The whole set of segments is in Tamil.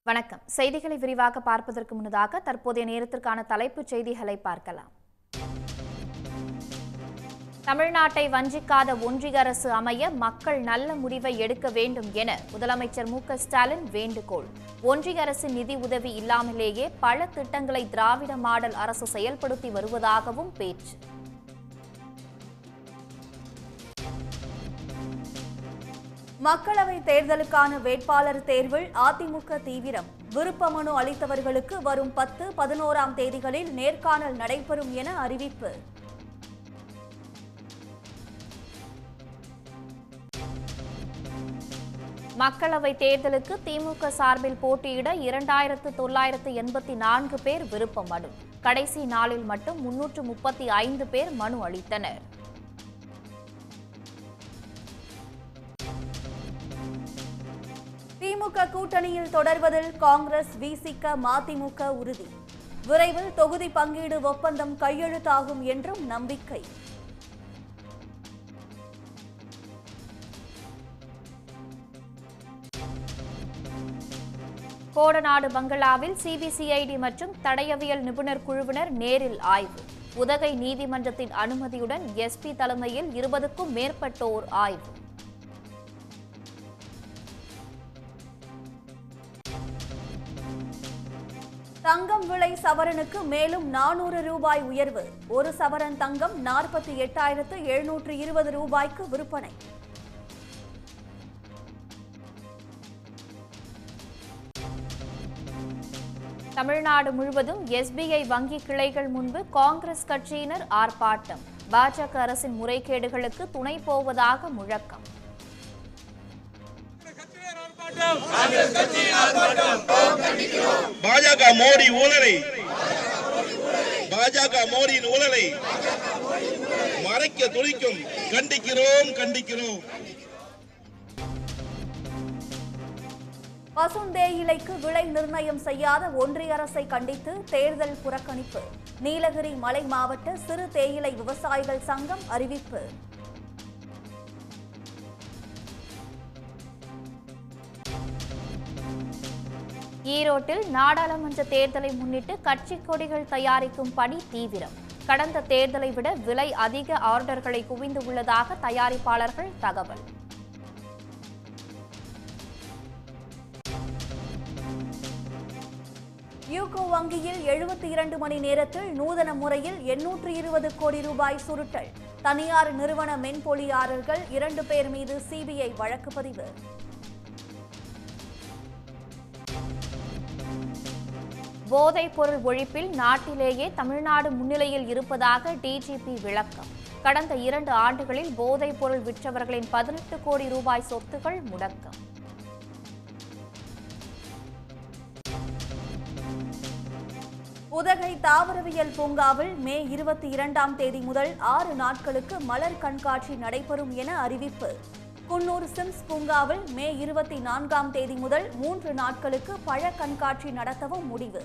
வணக்கம். செய்திகளை விரிவாக பார்ப்பதற்கு முன்னதாக தற்போதைய நேரத்திற்கான தலைப்புச் செய்திகளை பார்க்கலாம். தமிழ்நாட்டை வஞ்சிக்காத ஒன்றிய அரசு அமைய மக்கள் நல்ல முடிவை எடுக்க வேண்டும் என முதலமைச்சர் மு.க.ஸ்டாலின் வேண்டுகோள். ஒன்றிய அரசின் நிதி உதவி இல்லாமலேயே பல திட்டங்களை திராவிட மாடல் அரசு செயல்படுத்தி வருவதாகவும் பேச்சு. மக்களவை தேர்தலுக்கான வேட்பாளர் தேர்வில் அதிமுக தீவிரம். விருப்ப மனு அளித்தவர்களுக்கு வரும் 10, 11ஆம் தேதிகளில் நேர்காணல் நடைபெறும் என அறிவிப்பு. மக்களவை தேர்தலுக்கு திமுக சார்பில் போட்டியிட 2984 பேர் விருப்ப மனு. கடைசி நாளில் மட்டும் 335 பேர் மனு அளித்தனர். திமுக கூட்டணியில் தொடர்வதில் காங்கிரஸ், விசிக, மதிமுக உறுதி. விரைவில் தொகுதி பங்கீடு ஒப்பந்தம் கையெழுத்தாகும் என்றும் நம்பிக்கை. கோடநாடு பங்களாவில் சிபிசிஐடி மற்றும் தடயவியல் நிபுணர் குழுவினர் நேரில் ஆய்வு. உதகை நீதிமன்றத்தின் அனுமதியுடன் எஸ்பி தலைமையில் 20க்கும் மேற்பட்டோர் ஆய்வு. தங்கம் விலை சவரனுக்கு மேலும் 400 ரூபாய் உயர்வு. ஒரு சவரன் தங்கம் 48,720 ரூபாய்க்கு விற்பனை. தமிழ்நாடு முழுவதும் எஸ்பிஐ வங்கி கிளைகள் முன்பு காங்கிரஸ் கட்சியினர் ஆர்ப்பாட்டம். பாஜக அரசின் முறைகேடுகளுக்கு துணை போவதாக முழக்கம். பாஜக மோடியின் ஊழலை மறைக்க துடிக்கும். கண்டிக்கிறோம். பசுந்தேயிலைக்கு விலை நிர்ணயம் செய்யாத ஒன்றிய அரசை கண்டித்து தேர்தல் புறக்கணிப்பு. நீலகிரி மலை மாவட்ட சிறு தேயிலை விவசாயிகள் சங்கம் அறிவிப்பு. ஈரோட்டில் நாடாளுமன்ற தேர்தலை முன்னிட்டு கட்சி கொடிகள் தயாரிக்கும் பணி தீவிரம். கடந்த தேர்தலை விட விலை அதிக ஆர்டர்களை குவிந்து உள்ளதாக தயாரிப்பாளர்கள் தகவல். யூகோ வங்கியில் 72 மணி நேரத்தில் நூதன முறையில் 820 கோடி ரூபாய் சுருட்டல். தனியார் நிறுவன மென்பொறியாளர்கள் 2 பேர் மீது சிபிஐ வழக்கு பதிவு. போதைப் பொருள் ஒழிப்பில் நாட்டிலேயே தமிழ்நாடு முன்னிலையில் இருப்பதாக டிஜிபி விளக்கம். கடந்த 2 ஆண்டுகளில் போதைப் பொருள் விற்றவர்களின் 18 கோடி ரூபாய் சொத்துகள் முடக்கம். உதகை தாவரவியல் பூங்காவில் மே 22ஆம் தேதி முதல் 6 நாட்களுக்கு மலர் கண்காட்சி நடைபெறும் என அறிவிப்பு. குன்னூர் சிம்ஸ் பூங்காவில் மே 24ஆம் தேதி முதல் 3 நாட்களுக்கு பழ கண்காட்சி நடத்தவும் முடிவு.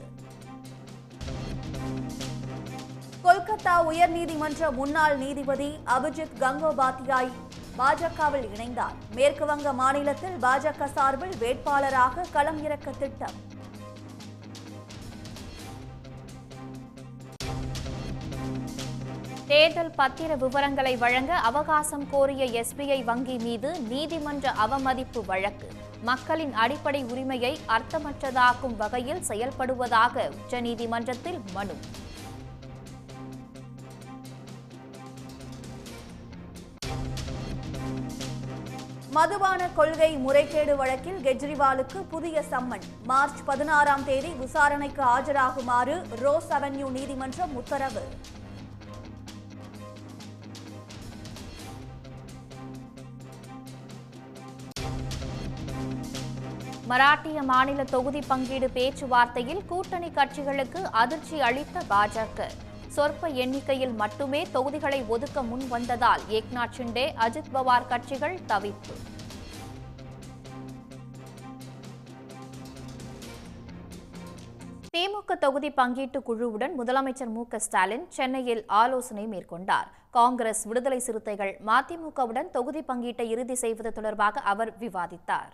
கொல்கத்தா உயர்நீதிமன்ற முன்னாள் நீதிபதி அபிஜித் கங்கோபாத்யாய் பாஜகவில் இணைந்தார். மேற்கு வங்க மாநிலத்தில் பாஜக சார்பில் வேட்பாளராக களம் இறக்க திட்டம். தேர்தல் பத்திர விவரங்களை வழங்க அவகாசம் கோரிய எஸ்பிஐ வங்கி மீது நீதிமன்ற அவமதிப்பு வழக்கு. மக்களின் அடிப்படை உரிமையை அர்த்தமற்றதாக்கும் வகையில் செயல்படுவதாக உச்சநீதிமன்றத்தில் மனு. மதுபான கொள்கை முறைகேடு வழக்கில் கெஜ்ரிவாலுக்கு புதிய சம்மன். மார்ச் 16ஆம் தேதி விசாரணைக்கு ஆஜராகுமாறு ரோஸ் அவென்யூ நீதிமன்றம் உத்தரவு. மராட்டிய மாநில தொகுதி பங்கீடு பேச்சுவார்த்தையில் கூட்டணி கட்சிகளுக்கு அதிர்ச்சி அளித்த பாஜக. சொற்ப எண்ணிக்கையில் மட்டுமே தொகுதிகளை ஒதுக்க முன் வந்ததால் ஏக்நாத் ஷிண்டே, அஜித் பவார் கட்சிகள் தவிப்பு. திமுக தொகுதி பங்கீட்டு குழுவுடன் முதலமைச்சர் மு.க.ஸ்டாலின் சென்னையில் ஆலோசனை மேற்கொண்டார். காங்கிரஸ், விடுதலை சிறுத்தைகள், மதிமுகவுடன் தொகுதி பங்கீட்டை இறுதி செய்வது தொடர்பாக அவர் விவாதித்தார்.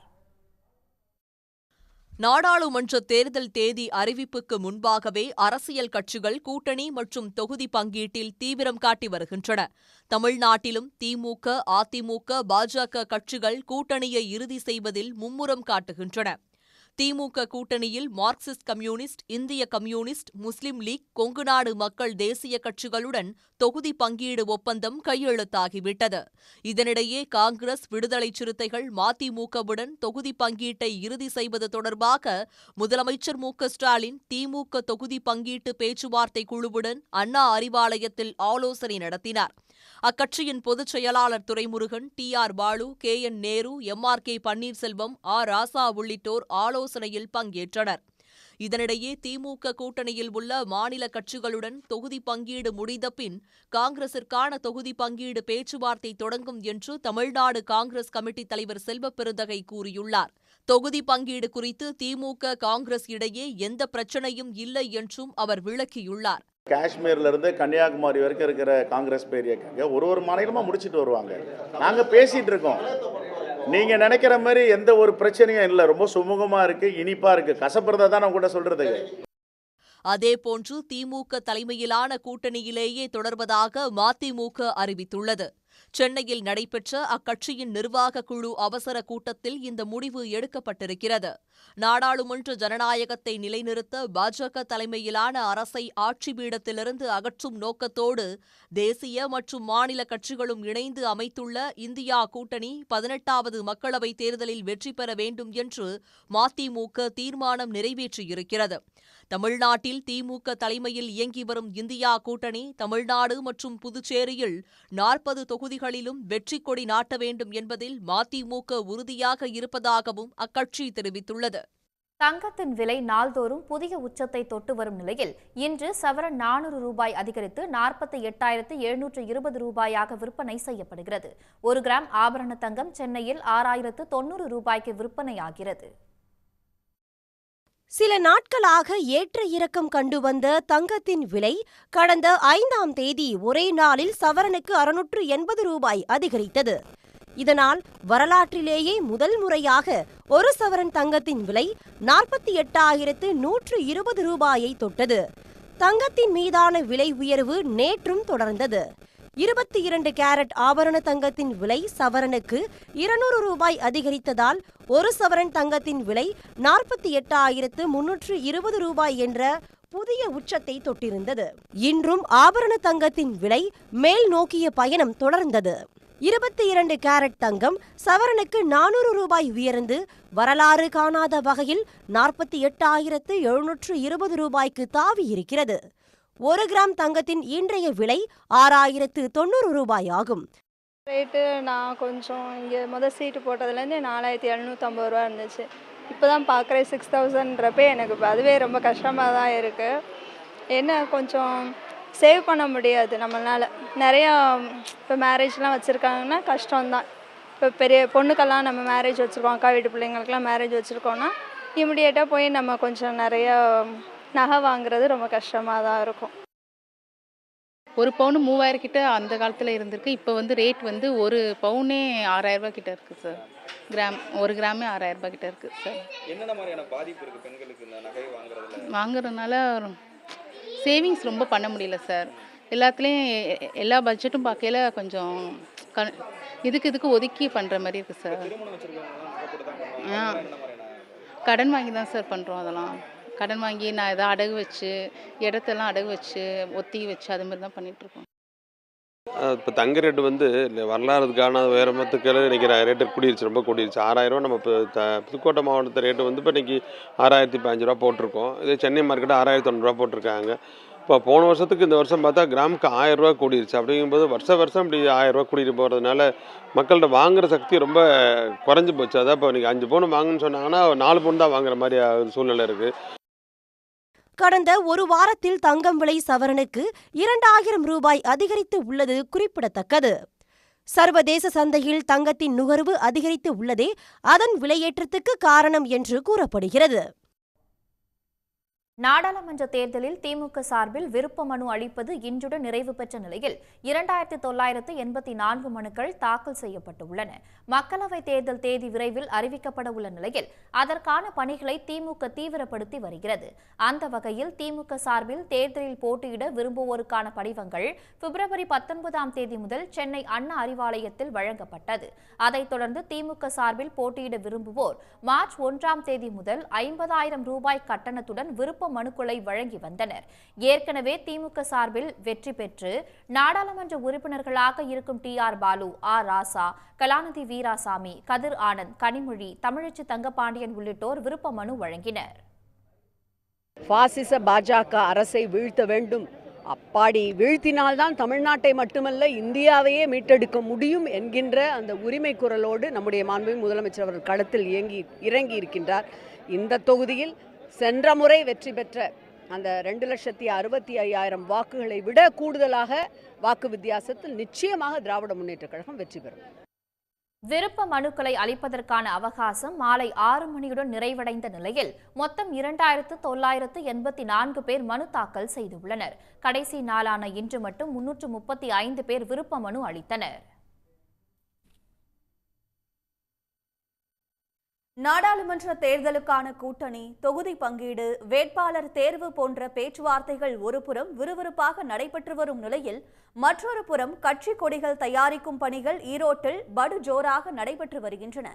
நாடாளுமன்ற தேர்தல் தேதி அறிவிப்புக்கு முன்பாகவே அரசியல் கட்சிகள் கூட்டணி மற்றும் தொகுதி பங்கீட்டில் தீவிரம் காட்டி வருகின்றன. தமிழ்நாட்டிலும் திமுக, அதிமுக, பாஜக கட்சிகள் கூட்டணியை இறுதி செய்வதில் மும்முரம் காட்டுகின்றன. திமுக கூட்டணியில் மார்க்சிஸ்ட் கம்யூனிஸ்ட், இந்திய கம்யூனிஸ்ட், முஸ்லிம் லீக், கொங்குநாடு மக்கள் தேசிய கட்சிகளுடன் தொகுதி பங்கீடு ஒப்பந்தம் கையெழுத்தாகிவிட்டது. இதனிடையே காங்கிரஸ், விடுதலை சிறுத்தைகள், மதிமுகவுடன் தொகுதி பங்கீட்டை இறுதி செய்வது தொடர்பாக முதலமைச்சர் மு.க.ஸ்டாலின் திமுக தொகுதி பங்கீட்டு பேச்சுவார்த்தை குழுவுடன் அண்ணா அறிவாலயத்தில் ஆலோசனை நடத்தினார். அக்கட்சியின் பொதுச் செயலாளர் Duraimurugan, T R. Baalu, K N. Nehru, M R K. Panneerselvam, R. Raja உள்ளிட்டோர் ஆலோசனையில் பங்கேற்றனர். இதனிடையே திமுக கூட்டணியில் உள்ள மாநில கட்சிகளுடன் தொகுதி பங்கீடு முடிந்த பின் காங்கிரசிற்கான தொகுதி பங்கீடு பேச்சுவார்த்தை தொடங்கும் என்று தமிழ்நாடு காங்கிரஸ் கமிட்டி தலைவர் செல்வ பெருந்தகை கூறியுள்ளார். தொகுதி பங்கீடு குறித்து திமுக, காங்கிரஸ் இடையே எந்த பிரச்சனையும் இல்லை என்றும் அவர் விளக்கியுள்ளார். காஷ்மீர்ல இருந்து கன்னியாகுமரி வரைக்கும் இருக்கிற காங்கிரஸ் பேர் இயக்கங்க ஒரு மாநிலமா முடிச்சிட்டு வருவாங்க. நாங்க பேசிட்டு இருக்கோம். நீங்க நினைக்கிற மாதிரி எந்த ஒரு பிரச்சனையும் இல்லை. ரொம்ப சுமூகமா இருக்கு, இனிப்பா இருக்கு. கசப்புறதா தான் நான் கூட சொல்றது. அதேபோன்று திமுக தலைமையிலான கூட்டணியிலேயே தொடர்வதாக மதிமுக அறிவித்துள்ளது. சென்னையில் நடைபெற்ற அக்கட்சியின் நிர்வாக குழு அவசர கூட்டத்தில் இந்த முடிவு எடுக்கப்பட்டிருக்கிறது. நாடாளுமன்ற ஜனநாயகத்தை நிலைநிறுத்த பாஜக தலைமையிலான அரசை ஆட்சி பீடத்திலிருந்து அகற்றும் நோக்கத்தோடு தேசிய மற்றும் மாநில கட்சிகளும் இணைந்து அமைத்துள்ள இந்தியா கூட்டணி 18வது மக்களவைத் தேர்தலில் வெற்றி பெற வேண்டும் என்று மதிமுக தீர்மானம் நிறைவேற்றியிருக்கிறது. தமிழ்நாட்டில் திமுக தலைமையில் இயங்கி வரும் இந்தியா கூட்டணி தமிழ்நாடு மற்றும் புதுச்சேரியில் 40 தொகுதிகளிலும் வெற்றி கொடி நாட்ட வேண்டும் என்பதில் மதிமுக உறுதியாக இருப்பதாகவும் அக்கட்சி தெரிவித்துள்ளது. தங்கத்தின் விலை நாள்தோறும் புதிய உச்சத்தை தொட்டு வரும் நிலையில் இன்று சவரன் 400 ரூபாய் அதிகரித்து 48,720 ரூபாயாக விற்பனை செய்யப்படுகிறது. 1 கிராம் ஆபரண தங்கம் சென்னையில் 6,090 ரூபாய்க்கு விற்பனையாகிறது. சில நாட்களாக ஏற்ற இறக்கம் கண்டு வந்த தங்கத்தின் விலை கடந்த 5ஆம் தேதி ஒரே நாளில் சவரனுக்கு 680 ரூபாய் அதிகரித்தது. இதனால் வரலாற்றிலேயே முதல் முறையாக ஒரு சவரன் தங்கத்தின் விலை 48,120 ரூபாயை தொட்டது. தங்கத்தின் மீதான விலை உயர்வு நேற்றும் தொடர்ந்தது. 22 கேரட் ஆபரண தங்கத்தின் விலை சவரனுக்கு 200 ரூபாய் அதிகரித்ததால் ஒரு சவரன் தங்கத்தின் விலை 48,320 ரூபாய் என்ற புதிய உச்சத்தை தொட்டிருந்தது. இன்றும் ஆபரண தங்கத்தின் விலை மேல் நோக்கிய பயணம் தொடர்ந்தது. 22 கேரட் தங்கம் சவரனுக்கு 400 ரூபாய் உயர்ந்து வரலாறு காணாத வகையில் 48,720 ரூபாய்க்கு தாவி இருக்கிறது. 1 கிராம் தங்கத்தின் இன்றைய விலை 6,090 ரூபாய் ஆகும். ரேட்டு நான் கொஞ்சம் இங்கே சீட்டு போட்டதுலேருந்து 4,750 ரூபா இருந்துச்சு. இப்போ தான் பார்க்குறேன் 6,000ன்றப்பே எனக்கு அதுவே ரொம்ப கஷ்டமாக தான் இருக்குது. என்ன கொஞ்சம் சேவ் பண்ண முடியாது நம்மளால். நிறையா இப்போ மேரேஜ்லாம் வச்சுருக்காங்கன்னா கஷ்டம்தான். இப்போ பெரிய பொண்ணுக்கெல்லாம் நம்ம மேரேஜ் வச்சுருக்கோம், அக்கா வீட்டு பிள்ளைங்களுக்கெல்லாம் மேரேஜ் வச்சுருக்கோன்னா இமிடியேட்டாக போய் நம்ம கொஞ்சம் நிறையா நகை வாங்குறது ரொம்ப கஷ்டமாக தான் இருக்கும். ஒரு பவுன் 3000 கிட்ட அந்த காலத்தில் இருந்திருக்கு. இப்போ ரேட் ஒரு பவுனே 6000 ரூபாய் கிட்ட இருக்குது சார். ஒரு கிராமே 6000 ரூபாய் கிட்ட இருக்குது சார். என்னென்ன மாதிரியான பாதிப்பு இருக்குது பெண்களுக்கு இந்த நகை வாங்குறதுனால? சேவிங்ஸ் ரொம்ப பண்ண முடியல சார். எல்லாத்துலேயும் எல்லா பட்ஜெட்டும் பார்க்கல கொஞ்சம் இதுக்கு ஒதுக்கி பண்ணுற மாதிரி இருக்குது சார். கடன் வாங்கி தான் சார் பண்ணுறோம். அதெல்லாம் கடன் வாங்கி நான் எதாவது அடகு வச்சு இடத்தெல்லாம் அடகு வச்சு ஒத்தி வச்சு அது மாதிரி தான் பண்ணிகிட்ருக்கோம். இப்போ தங்க ரேட்டு வரலாறுக்கான வேறு மத்துக்கள் இன்றைக்கி ரேட்டு கூடிருச்சு, ரொம்ப கூடிருச்சு. 6,000 ரூபா. நம்ம இப்போ புதுக்கோட்டை மாவட்டத்து ரேட்டு இப்போ இன்றைக்கி 6,015 ரூபா போட்டிருக்கோம். இதே சென்னை மார்க்கெட்டு 6,090 ரூபா போட்டிருக்காங்க. இப்போ போன வருஷத்துக்கு இந்த வருஷம் பார்த்தா கிராமுக்கு 1000 ரூபா கூடிருச்சு. அப்படிங்கும்போது வருஷம் இப்படி 1000 ரூபா கூட்டிகிட்டு போகிறதுனால மக்கள்கிட்ட வாங்குகிற சக்தி ரொம்ப குறைஞ்சி போச்சு. அதான் இப்போ இன்றைக்கி 5 பவுன் வாங்குன்னு சொன்னாங்கன்னா 4 பவுன் தான் வாங்குற மாதிரி சூழ்நிலை இருக்குது. கடந்த ஒரு வாரத்தில் தங்கம் விலை சவரனுக்கு 2,000 ரூபாய் அதிகரித்து உள்ளது குறிப்பிடத்தக்கது. சர்வதேச சந்தையில் தங்கத்தின் நுகர்வு அதிகரித்து உள்ளதே அதன் விலையேற்றத்துக்கு காரணம் என்று கூறப்படுகிறது. நாடாளுமன்ற தேர்தலில் திமுக சார்பில் விருப்ப மனு அளிப்பது இன்றுடன் நிறைவு பெற்ற நிலையில் 2984 மனுக்கள் தாக்கல் செய்யப்பட்டுள்ளன. மக்களவைத் தேர்தல் தேதி விரைவில் அறிவிக்கப்பட உள்ள நிலையில் அதற்கான பணிகளை திமுக தீவிரப்படுத்தி வருகிறது. அந்த வகையில் திமுக சார்பில் தேர்தலில் போட்டியிட விரும்புவோருக்கான படிவங்கள் பிப்ரவரி 19ஆம் தேதி முதல் சென்னை அண்ணா அறிவாலயத்தில் வழங்கப்பட்டது. அதைத் தொடர்ந்து திமுக சார்பில் போட்டியிட விரும்புவோர் மார்ச் 1ஆம் தேதி முதல் 50,000 ரூபாய் கட்டணத்துடன் விருப்ப மனுக்களை வழங்கி வந்தனர். ஏற்கனவே திமுக சார்பில் வெற்றி பெற்று நாடாளுமன்ற உறுப்பினர்களாக இருக்கும் TR பாலு, R ராசா, கலாநிதி வீராசாமி, கதிர் ஆனந்த், கனிமொழி, தமிழச்சி தங்கபாண்டியன் உள்ளிட்டோர் விருப்ப மனு வழங்கினர். பாசிச பாஜக அரசை வீழ்த்த வேண்டும், அப்பாடி வீழ்த்தினால்தான் தமிழ்நாட்டை மட்டுமல்ல இந்தியாவையே மீட்டெடுக்க முடியும் என்கின்ற அந்த உரிமை குரலோடு நம்முடைய மாண்புமிகு முதலமைச்சர் அவர்கள் களத்தில் இறங்கி இருக்கின்றார். இந்த தொகுதியில் சென்ற முறை வெற்றி பெற்ற அந்த 2,65,000 வாக்குகளை விட கூடுதலாக வாக்கு வித்தியாசத்தில் நிச்சயமாக திராவிட முன்னேற்றக் கழகம் வெற்றி பெறும். விருப்ப மனுக்களை அளிப்பதற்கான அவகாசம் மாலை 6 மணியுடன் நிறைவடைந்த நிலையில் மொத்தம் 2,984 பேர் மனு தாக்கல் செய்துள்ளனர். கடைசி நாளான இன்று மட்டும் 335 பேர் விருப்ப மனு அளித்தனர். நாடாளுமன்ற தேர்தலுக்கான கூட்டணி, தொகுதி பங்கீடு, வேட்பாளர் தேர்வு போன்ற பேச்சுவார்த்தைகள் ஒருபுறம் விறுவிறுப்பாக நடைபெற்று வரும் நிலையில் மற்றொரு புறம் கட்சி கொடிகள் தயாரிக்கும் பணிகள் ஈரோட்டில் படு ஜோராக நடைபெற்று வருகின்றன.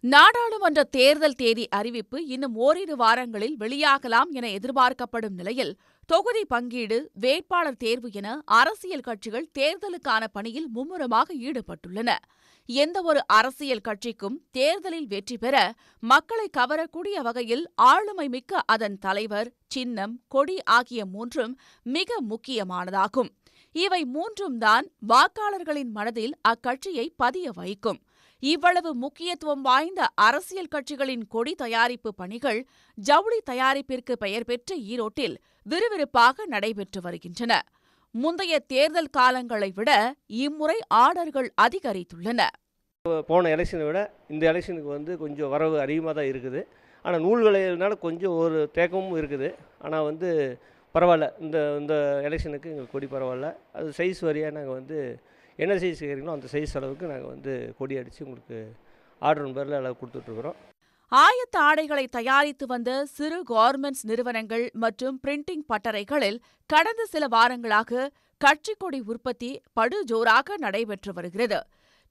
நாடாளுமன்ற தேர்தல் தேதி அறிவிப்பு இன்னும் ஓரிரு வாரங்களில் வெளியாகலாம் என எதிர்பார்க்கப்படும் நிலையில் தொகுதி பங்கீடு, வேட்பாளர் தேர்வு என அரசியல் கட்சிகள் தேர்தலுக்கான பணியில் மும்முரமாக ஈடுபட்டுள்ளன. எந்தவொரு அரசியல் கட்சிக்கும் தேர்தலில் வெற்றி பெற மக்களை கவரக்கூடிய வகையில் ஆளுமை மிக்க அதன் தலைவர், சின்னம், கொடி ஆகிய மூன்றும் மிக முக்கியமானதாகும். இவை மூன்றும் தான் வாக்காளர்களின் மனதில் அக்கட்சியை பதிய வைக்கும். இவ்வளவு முக்கியத்துவம் வாய்ந்த அரசியல் கட்சிகளின் கொடி தயாரிப்பு பணிகள் ஜவுளி தயாரிப்பிற்கு பெயர் பெற்ற ஈரோட்டில் விறுவிறுப்பாக நடைபெற்று வருகின்றன. முந்தைய தேர்தல் காலங்களை விட இம்முறை ஆர்டர்கள் அதிகரித்துள்ளன. போன எலெக்ஷனை விட இந்த எலெக்ஷனுக்கு கொஞ்சம் வரவு அதிகமாக தான் இருக்குது. ஆனால் நூல் விலையினால கொஞ்சம் ஒரு தேக்கமும் இருக்குது. ஆனால் பரவாயில்ல, இந்த எலெக்ஷனுக்கு எங்கள் கொடி பரவாயில்ல. அது சைஸ் வரியாக நாங்கள் என்ன சைஸ் கேட்குறீங்களோ அந்த சைஸ் அளவுக்கு நாங்கள் கொடி அடித்து உங்களுக்கு ஆர்டர் பேரில் அளவு கொடுத்துட்ருக்குறோம். ஆயத்த ஆடைகளை தயாரித்து வந்த சிறு கார்மெண்ட்ஸ் நிறுவனங்கள் மற்றும் பிரிண்டிங் பட்டறைகளில் கடந்த சில வாரங்களாக கட்சி கொடி உற்பத்தி படுஜோராக நடைபெற்று வருகிறது.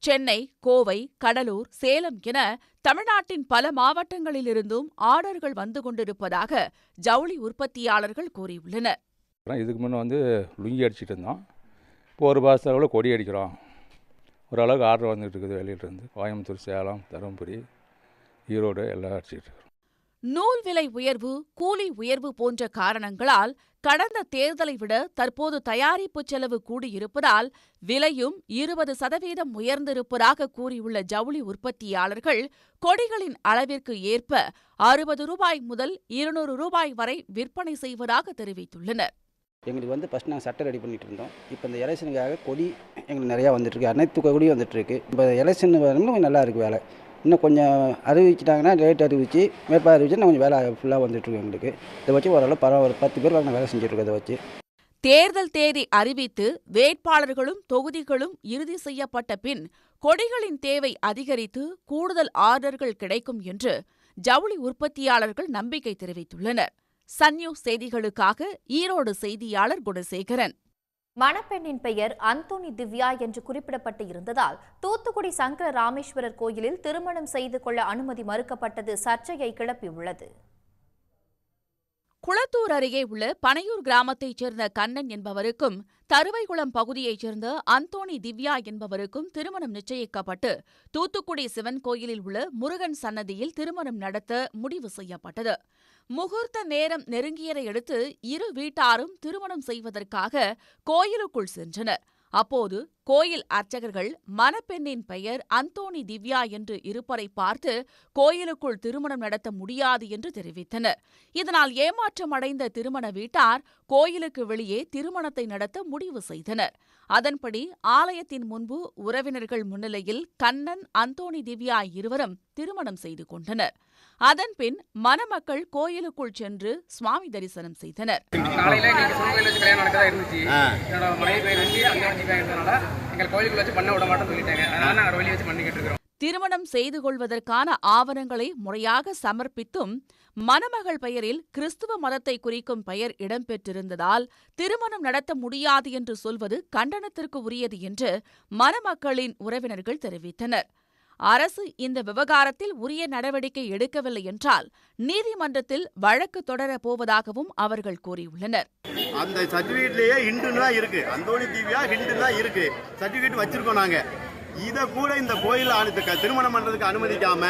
சென்னை, கோவை, கடலூர், சேலம் என தமிழ்நாட்டின் பல மாவட்டங்களிலிருந்தும் ஆர்டர்கள் வந்து கொண்டிருப்பதாக ஜவுளி உற்பத்தியாளர்கள் கூறியுள்ளனர். இதுக்கு முன்னே லுங்கி அடிச்சிட்டு இருந்தோம். இப்போ ஒரு மாதத்தில் கொடி அடிக்கிறோம். ஓரளவுக்கு ஆர்டர் வந்துட்டு இருக்குது வெளியிலிருந்து. கோயம்புத்தூர், சேலம், தருமபுரி, ஈரோடு எல்லாம் அடிச்சிட்டு இருக்கோம். நூல் விலை உயர்வு, கூலி உயர்வு போன்ற காரணங்களால் கடந்த தேர்தலை விட தற்போது தயாரிப்பு செலவு கூடியிருப்பதால் விலையும் 20% உயர்ந்திருப்பதாக கூறியுள்ள ஜவுளி உற்பத்தியாளர்கள் கொடிகளின் அளவிற்கு ஏற்ப 60 ரூபாய் முதல் 200 ரூபாய் வரை விற்பனை செய்வதாக தெரிவித்துள்ளனர். எங்களுக்கு ஃபஸ்ட் நாங்கள் சட்டை ரெடி பண்ணிட்டு இருந்தோம். இப்போ இந்த எலெக்ஷனுக்காக கொடி எங்களுக்கு நிறையா வந்துட்டுருக்கு. அனைத்து கொடியும் வந்துட்டுருக்கு. இப்போ எலெக்ஷன் கொஞ்சம் நல்லா இருக்குது வேலை. இன்னும் கொஞ்சம் அறிவிச்சிட்டாங்கன்னா ரேட் அறிவிச்சு மேற்பாக அறிவிச்சு கொஞ்சம் வேலை ஃபுல்லாக வந்துட்டுருக்கு எங்களுக்கு. இதை வச்சு ஓரளவு பரவாயில்ல, ஒரு 10 பேர் நாங்கள் வேலை செஞ்சுட்ருக்கோம். இதை வச்சு தேர்தல் தேதி அறிவித்து வேட்பாளர்களும் தொகுதிகளும் இறுதி செய்யப்பட்ட பின் கொடிகளின் தேவை அதிகரித்து கூடுதல் ஆர்டர்கள் கிடைக்கும் என்று ஜவுளி உற்பத்தியாளர்கள் நம்பிக்கை தெரிவித்துள்ளனர். சன் நியூஸ் செய்திகளுக்காக ஈரோடு செய்தியாளர் குணசேகரன். மணப்பெண்ணின் பெயர் அந்தோணி திவ்யா என்று குறிப்பிடப்பட்டு இருந்ததால் தூத்துக்குடி சங்கர ராமேஸ்வரர் கோயிலில் திருமணம் செய்து கொள்ள அனுமதி மறுக்கப்பட்டது சர்ச்சையை கிளப்பியுள்ளது. குளத்தூர் அருகே உள்ள பனையூர் கிராமத்தைச் சேர்ந்த கண்ணன் என்பவருக்கும் தருவைகுளம் பகுதியைச் சேர்ந்த அந்தோணி திவ்யா என்பவருக்கும் திருமணம் நிச்சயிக்கப்பட்டு தூத்துக்குடி சிவன் கோயிலில் உள்ள முருகன் சன்னதியில் திருமணம் நடத்த முடிவு செய்யப்பட்டது. முகூர்த்த நேரம் நெருங்கியதை அடுத்து இரு வீட்டாரும் திருமணம் செய்வதற்காக கோயிலுக்குள் சென்றனர். அப்போது கோயில் அர்ச்சகர்கள் மணப்பெண்ணின் பெயர் அந்தோணி திவ்யா என்று இருப்பரை பார்த்து கோயிலுக்குள் திருமணம் நடத்த முடியாது என்று தெரிவித்தனர். இதனால் ஏமாற்றம் அடைந்த திருமண வீட்டார் கோயிலுக்கு வெளியே திருமணத்தை நடத்த முடிவு செய்தனர். அதன்படி ஆலயத்தின் முன்பு உறவினர்கள் முன்னிலையில் கண்ணன், அந்தோணி திவ்யா இருவரும் திருமணம் செய்து கொண்டனர். அதன்பின் மணமக்கள் கோயிலுக்குள் சென்று சுவாமி தரிசனம் செய்தனர். திருமணம் செய்து கொள்வதற்கான ஆவணங்களை முறையாக சமர்ப்பித்தும் மணமகள் பெயரில் கிறிஸ்துவ மதத்தை குறிக்கும் பெயர் இடம்பெற்றிருந்ததால் திருமணம் நடத்த முடியாது என்று சொல்வது கண்டனத்திற்கு உரியது என்று மணமக்களின் உறவினர்கள் தெரிவித்தனர். அரசு இந்த விவகாரத்தில் உரிய நடவடிக்கை எடுக்கவில்லை என்றால் நீதிமன்றத்தில் வழக்கு தொடரப் போவதாகவும் அவர்கள் கூறியுள்ளனர். அந்த சர்டிபிகேட்லயே ஹிந்துன்னு தான் இருக்கு, அந்தோணி திவ்யா ஹிந்து தான் இருக்கு, சர்டிபிகேட் வச்சிருக்கோம் நாங்க. இதை கூட இந்த கோயிலில் திருமணம் பண்றதுக்கு அனுமதிக்காம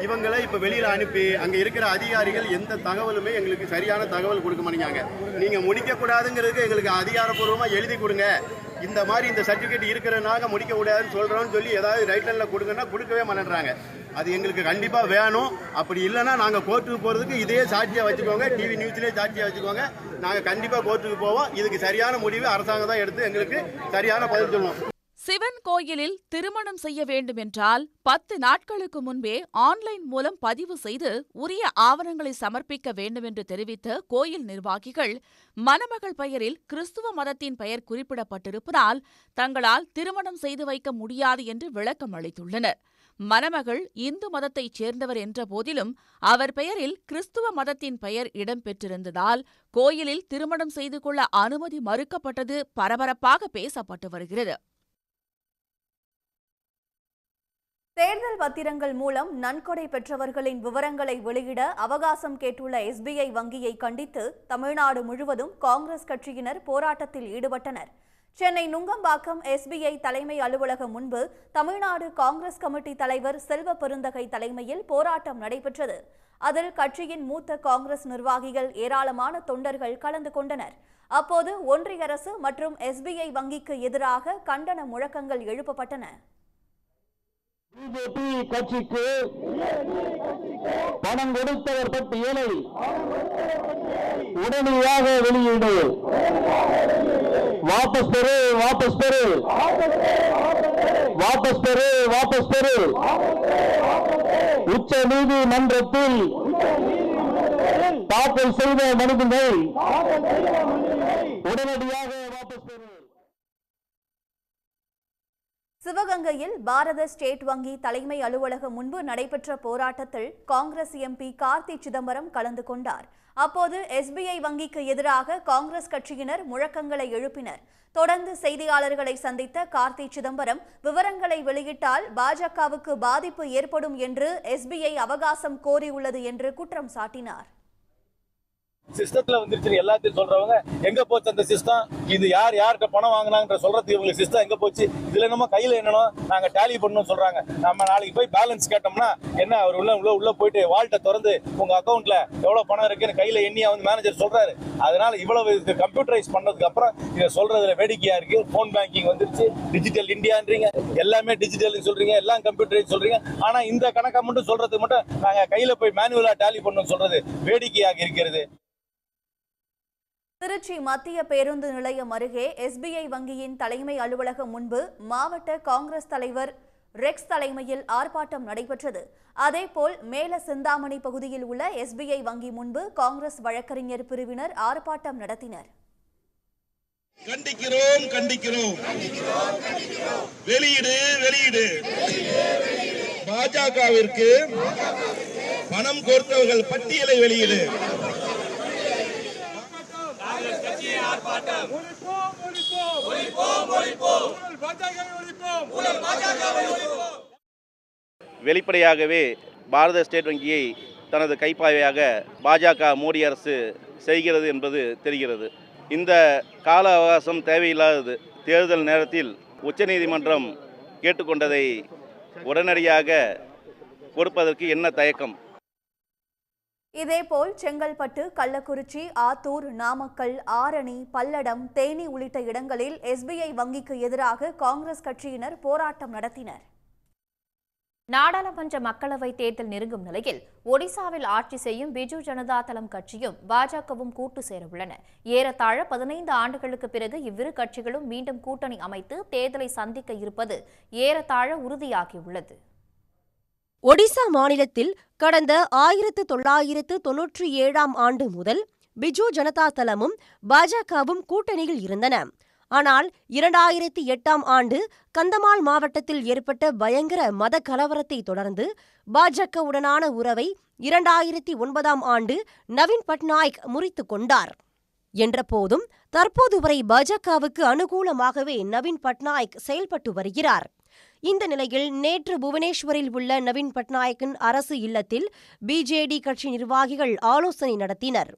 இவங்களை இப்ப வெளியில அனுப்பி அங்க இருக்கிற அதிகாரிகள் எந்த தகவலுமே எங்களுக்கு சரியான தகவல் கொடுக்க மாட்டேங்காங்க. நீங்க முடிக்க கூடாதுங்கிறதுக்கு எங்களுக்கு அதிகாரப்பூர்வமா எழுதி கொடுங்க, இந்த மாதிரி இந்த சர்டிபிகேட் இருக்கிறனாக முடிக்க கூடாதுன்னு சொல்றோம்னு சொல்லி ஏதாவது ரைட் லைன்ல கொடுங்கன்னா கொடுக்கவே மாட்டேன்றாங்க. அது எங்களுக்கு கண்டிப்பா வேணும். அப்படி இல்லைன்னா நாங்க கோர்ட்டுக்கு போறதுக்கு இதே சாட்சியா வச்சுக்கோங்க, டிவி நியூஸ்லயே சாட்சியா வச்சுக்கோங்க, நாங்க கண்டிப்பா கோர்ட்டுக்கு போவோம். இதுக்கு சரியான முடிவு அரசாங்கம் தான் எடுத்து எங்களுக்கு சரியான பதில் சொல்லணும். சிவன் கோயிலில் திருமணம் செய்ய வேண்டும் என்றால் 10 நாட்களுக்கு முன்பே ஆன்லைன் மூலம் பதிவு செய்து உரிய ஆவணங்களை சமர்ப்பிக்க வேண்டும் என்று தெரிவித்த கோயில் நிர்வாகிகள் மணமகள் பெயரில் கிறிஸ்துவ மதத்தின் பெயர் குறிப்பிடப்பட்டிருப்பதால் தங்களால் திருமணம் செய்து வைக்க முடியாது என்று விளக்கம் அளித்துள்ளனர். மணமகள் இந்து மதத்தைச் சேர்ந்தவர் என்ற போதிலும் அவர் பெயரில் கிறிஸ்துவ மதத்தின் பெயர் இடம்பெற்றிருந்ததால் கோயிலில் திருமணம் செய்து கொள்ள அனுமதி மறுக்கப்பட்டது பரபரப்பாக பேசப்பட்டு வருகிறது. தேர்தல் பத்திரங்கள் மூலம் நன்கொடை பெற்றவர்களின் விவரங்களை வெளியிட அவகாசம் கேட்டுள்ள SBI வங்கியை கண்டித்து தமிழ்நாடு முழுவதும் காங்கிரஸ் கட்சியினர் போராட்டத்தில் ஈடுபட்டனர். சென்னை நுங்கம்பாக்கம் SBI தலைமை அலுவலகம் முன்பு தமிழ்நாடு காங்கிரஸ் கமிட்டி தலைவர் செல்வ பெருந்தகை தலைமையில் போராட்டம் நடைபெற்றது. அதில் கட்சியின் மூத்த காங்கிரஸ் நிர்வாகிகள், ஏராளமான தொண்டர்கள் கலந்து கொண்டனர். அப்போது ஒன்றிய அரசு மற்றும் SBI வங்கிக்கு எதிராக கண்டன முழக்கங்கள் எழுப்பப்பட்டன. பிஜேபி கட்சிக்கு பணம் கொடுத்தவர் பட்டியலை உடனடியாக வெளியிடு, வாபஸ் பெறு, வாபஸ் பெறு, வாபஸ் பெறு, வாபஸ் பெறு. உச்ச நீதிமன்றத்தில் தாக்கல் செய்த மனுக்களை உடனடியாக வாபஸ் பெறு. சிவகங்கையில் பாரத ஸ்டேட் வங்கி தலைமை அலுவலகம் முன்பு நடைபெற்ற போராட்டத்தில் காங்கிரஸ் MP கார்த்தி சிதம்பரம் கலந்து கொண்டார். அப்போது SBI வங்கிக்கு எதிராக காங்கிரஸ் கட்சியினர் முழக்கங்களை எழுப்பினர். தொடர்ந்து செய்தியாளர்களை சந்தித்த கார்த்தி சிதம்பரம் விவரங்களை வெளியிட்டால் பாஜகவுக்கு பாதிப்பு ஏற்படும் என்று SBI அவகாசம் கோரியுள்ளது என்று குற்றம் சாட்டினார். சிஸ்டத்துல வந்துருச்சு எல்லாத்தையும் சொல்றவங்க எங்க போச்சு அந்த சிஸ்டம், இது யார்கிட்ட பணம் வாங்கினாங்க சொல்றதுக்கு இவங்களுக்கு சிஸ்டம் எங்க போச்சு, இதுல நம்ம கையில என்னன்னா நாங்க டேலி பண்ணணும் சொல்றாங்க. நம்ம நாளைக்கு போய் பேலன்ஸ் கேட்டோம்னா என்ன, அவர் உள்ள போயிட்டு வால்ட்டை திறந்து உங்க அக்கௌண்ட்ல எவ்வளவு பணம் இருக்குன்னு கையில எண்ணியா வந்து மேனேஜர் சொல்றாரு. அதனால இவ்வளவு கம்ப்யூட்டரைஸ் பண்ணதுக்கு அப்புறம் இதை சொல்றதுல வேடிக்கையா இருக்கு. போன் பேங்கிங் வந்துருச்சு, டிஜிட்டல் இந்தியான்றீங்க, எல்லாமே டிஜிட்டல் சொல்றீங்க, எல்லாம் கம்ப்யூட்டரைஸ் சொல்றீங்க. ஆனா இந்த கணக்கை மட்டும் சொல்றதுக்கு மட்டும் நாங்க கையில போய் மேனுவலா டேலி பண்ணணும் சொல்றது வேடிக்கையாக இருக்கிறது. திருச்சி மத்திய பேருந்து நிலையம் அருகே SBI வங்கியின் தலைமை அலுவலகம் முன்பு மாவட்ட காங்கிரஸ் தலைவர் ரெக்ஸ் தலைமையில் ஆர்ப்பாட்டம் நடைபெற்றது. அதேபோல் மேல சிந்தாமணி பகுதியில் உள்ள SBI வங்கி முன்பு காங்கிரஸ் வழக்கறிஞர் பிரிவினர் ஆர்ப்பாட்டம் நடத்தினர். கண்டிக்கிறோம், கண்டிக்கிறோம், வெளியிடு, வெளியிடு. பாஜகவிற்கு பணம் கொடுத்தவர்கள் பட்டியலை வெளியிடு. வெளிப்படையாகவே பாரத ஸ்டேட் வங்கியை தனது கைப்பாவையாக பாஜக மோடி அரசு செய்கிறது என்பது தெரிகிறது. இந்த கால அவகாசம் தேவையில்லாதது. தேர்தல் நேரத்தில் உச்சநீதிமன்றம் கேட்டுக்கொண்டதை உடனடியாக கொடுப்பதற்கு என்ன தயக்கம்? இதேபோல் செங்கல்பட்டு, கள்ளக்குறிச்சி, ஆத்தூர், நாமக்கல், ஆரணி, பல்லடம், தேனி உள்ளிட்ட இடங்களில் SBI வங்கிக்கு எதிராக காங்கிரஸ் கட்சியினர் போராட்டம் நடத்தினர். நாடாளுமன்ற மக்களவைத் தேர்தல் நெருங்கும் நிலையில் ஒடிசாவில் ஆட்சி செய்யும் பிஜு ஜனதா தளம் கட்சியும் பாஜகவும் கூட்டு சேரவுள்ளன. ஏறத்தாழ 15 ஆண்டுகளுக்கு பிறகு இவ்விரு கட்சிகளும் மீண்டும் கூட்டணி அமைத்து தேர்தலை சந்திக்க இருப்பது ஏறத்தாழ உறுதியாகியுள்ளது. ஒடிசா மாநிலத்தில் கடந்த 1997ஆம் ஆண்டு முதல் பிஜு ஜனதா தளமும் பாஜகவும் கூட்டணியில் இருந்தன. ஆனால் 2008ஆம் ஆண்டு கந்தமால் மாவட்டத்தில் ஏற்பட்ட பயங்கர மத கலவரத்தை தொடர்ந்து பாஜகவுடனான உறவை 2009ஆம் ஆண்டு நவீன் பட்நாயக் முறித்துக் கொண்டார். என்றபோதும் தற்போது வரை பாஜகவுக்கு அனுகூலமாகவே நவீன் பட்நாயக் செயல்பட்டு வருகிறார். இந்த நிலையில் நேற்று புவனேஸ்வரில் உள்ள நவீன் பட்நாயக்கின் அரசு இல்லத்தில் பிஜேடி கட்சி நிர்வாகிகள் ஆலோசனை நடத்தினர்.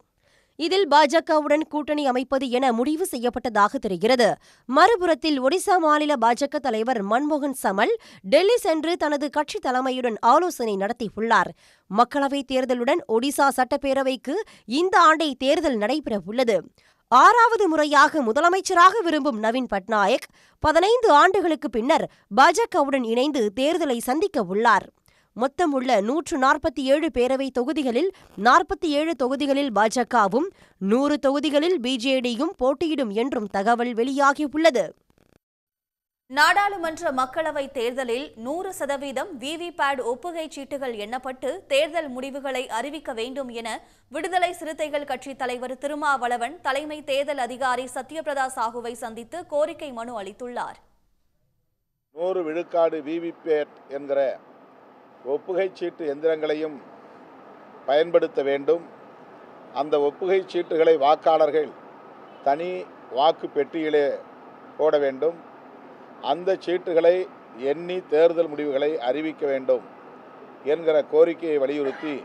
இதில் பாஜகவுடன் கூட்டணி அமைப்பது என முடிவு செய்யப்பட்டதாக தெரிகிறது. மறுபுறத்தில் ஒடிசா மாநில பாஜக தலைவர் மன்மோகன் சமல் டெல்லி சென்று தனது கட்சி தலைமையுடன் ஆலோசனை நடத்தியுள்ளார். மக்களவைத் தேர்தலுடன் ஒடிசா சட்டப்பேரவைக்கு இந்த ஆண்டை தேர்தல் நடைபெறவுள்ளது. 6வது முறையாக முதலமைச்சராக விரும்பும் நவீன் பட்நாயக் 15 ஆண்டுகளுக்கு பின்னர் பாஜகவுடன் இணைந்து தேர்தலை சந்திக்க உள்ளார். மொத்தம் உள்ள 147 பேரவை தொகுதிகளில் 47 தொகுதிகளில் பாஜகவும் 100 தொகுதிகளில் பிஜேடியும் போட்டியிடும் என்றும் தகவல் வெளியாகியுள்ளது. நாடாளுமன்ற மக்களவைத் தேர்தலில் 100% விவிபேட் ஒப்புகைச் சீட்டுகள் எண்ணப்பட்டு தேர்தல் முடிவுகளை அறிவிக்க வேண்டும் என விடுதலை சிறுத்தைகள் கட்சி தலைவர் திருமாவளவன் தலைமை தேர்தல் அதிகாரி சத்யபிரதா சாஹூவை சந்தித்து கோரிக்கை மனு அளித்துள்ளார். 100 விழுக்காடு விவிபேட் என்கிற ஒப்புகைச் சீட்டு எந்திரங்களையும் பயன்படுத்த வேண்டும். அந்த ஒப்புகைச் சீட்டுகளை வாக்காளர்கள் தனி வாக்கு பெட்டியிலே போட வேண்டும். அந்த சீட்டுகளை எண்ணி தேர்தல் முடிவுகளை அறிவிக்க வேண்டும் என்கிற கோரிக்கையை வலியுறுத்தி